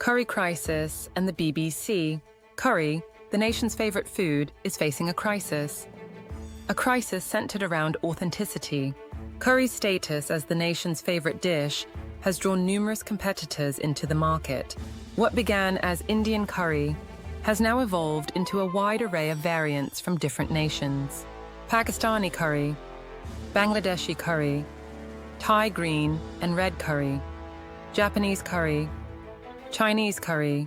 Curry crisis and the BBC. Curry, the nation's favorite food, is facing a crisis. A crisis centered around authenticity. Curry's status as the nation's favorite dish has drawn numerous competitors into the market. What began as Indian curry has now evolved into a wide array of variants from different nations. Pakistani curry, Bangladeshi curry, Thai green and red curry, Japanese curry, Chinese curry,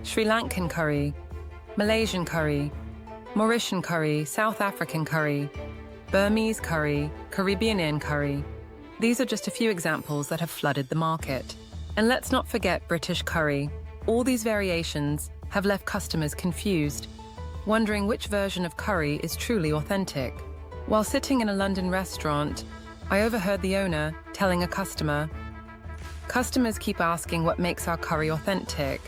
Sri Lankan curry, Malaysian curry, Mauritian curry, South African curry, Burmese curry, Caribbeancurry. These are just a few examples that have flooded the market. And let's not forget British curry. All these variations have left customers confused, wondering which version of curry is truly authentic. While sitting in a London restaurant, I overheard the owner telling a customer, "Customers keep asking what makes our curry authentic,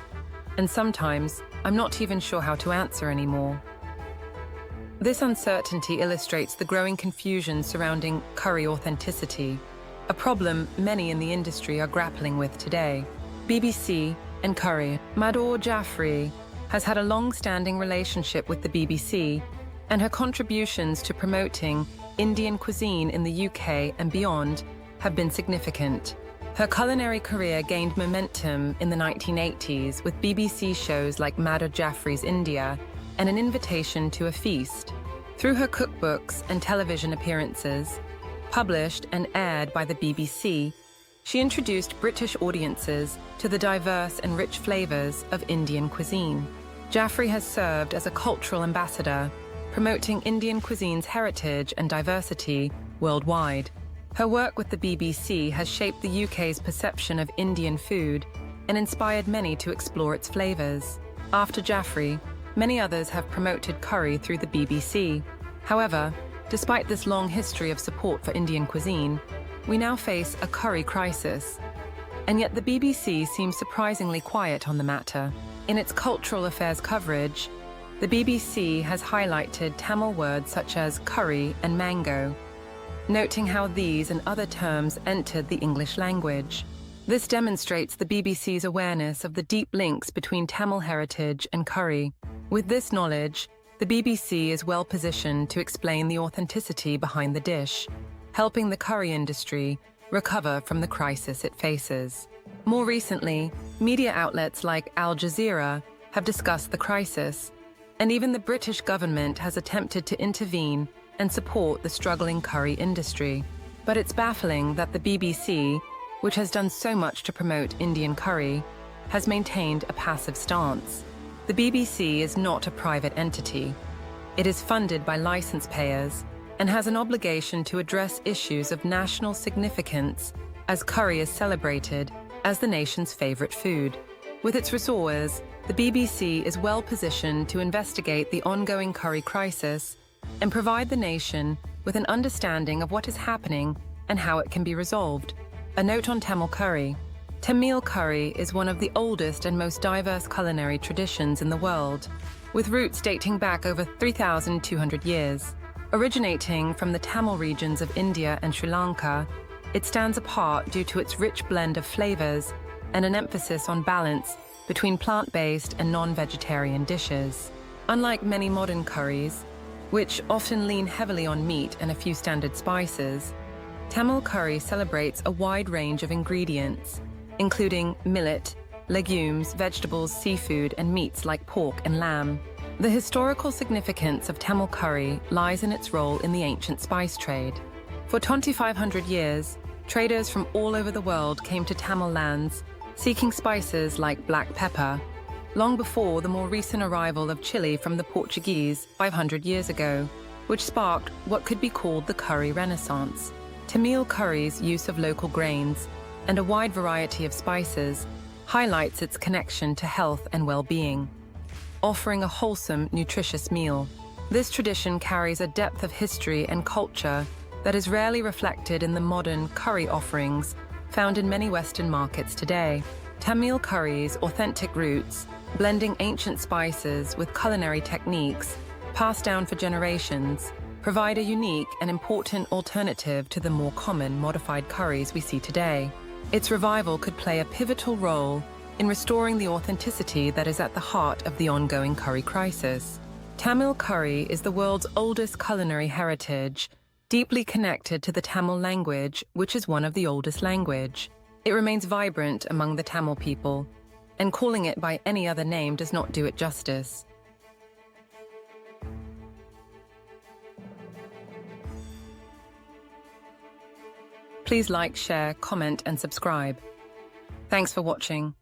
and sometimes I'm not even sure how to answer anymore." This uncertainty illustrates the growing confusion surrounding curry authenticity, a problem many in the industry are grappling with today. BBC and curry. Madhur Jaffrey has had a long-standing relationship with the BBC, and her contributions to promoting Indian cuisine in the UK and beyond have been significant. Her culinary career gained momentum in the 1980s with BBC shows like Madhur Jaffrey's India and An Invitation to a Feast. Through her cookbooks and television appearances, published and aired by the BBC, she introduced British audiences to the diverse and rich flavors of Indian cuisine. Jaffrey has served as a cultural ambassador, promoting Indian cuisine's heritage and diversity worldwide. Her work with the BBC has shaped the UK's perception of Indian food and inspired many to explore its flavors. After Jaffrey, many others have promoted curry through the BBC. However, despite this long history of support for Indian cuisine, we now face a curry crisis. And yet the BBC seems surprisingly quiet on the matter. In its cultural affairs coverage, the BBC has highlighted Tamil words such as curry and mango, noting how these and other terms entered the English language. This demonstrates the BBC's awareness of the deep links between Tamil heritage and curry. With this knowledge, the BBC is well positioned to explain the authenticity behind the dish, helping the curry industry recover from the crisis it faces. More recently, media outlets like Al Jazeera have discussed the crisis, and even the British government has attempted to intervene and support the struggling curry industry. But it's baffling that the BBC, which has done so much to promote Indian curry, has maintained a passive stance. The BBC is not a private entity. It is funded by license payers and has an obligation to address issues of national significance as curry is celebrated as the nation's favorite food. With its resources, the BBC is well positioned to investigate the ongoing curry crisis and provide the nation with an understanding of what is happening and how it can be resolved. A note on Tamil curry. Tamil curry is one of the oldest and most diverse culinary traditions in the world, with roots dating back over 3,200 years. Originating from the Tamil regions of India and Sri Lanka, it stands apart due to its rich blend of flavors and an emphasis on balance between plant-based and non-vegetarian dishes. Unlike many modern curries, which often lean heavily on meat and a few standard spices, Tamil curry celebrates a wide range of ingredients, including millet, legumes, vegetables, seafood, and meats like pork and lamb. The historical significance of Tamil curry lies in its role in the ancient spice trade. For 2,500 years, traders from all over the world came to Tamil lands seeking spices like black pepper, long before the more recent arrival of chili from the Portuguese 500 years ago, which sparked what could be called the curry renaissance. Tamil curry's use of local grains and a wide variety of spices highlights its connection to health and well-being, offering a wholesome, nutritious meal. This tradition carries a depth of history and culture that is rarely reflected in the modern curry offerings found in many Western markets today. Tamil curry's authentic roots, blending ancient spices with culinary techniques passed down for generations, provide a unique and important alternative to the more common modified curries we see today. Its revival could play a pivotal role in restoring the authenticity that is at the heart of the ongoing curry crisis. Tamil curry is the world's oldest culinary heritage, deeply connected to the Tamil language, which is one of the oldest language. It remains vibrant among the Tamil people, and calling it by any other name does not do it justice. Please like, share, comment, and subscribe. Thanks for watching.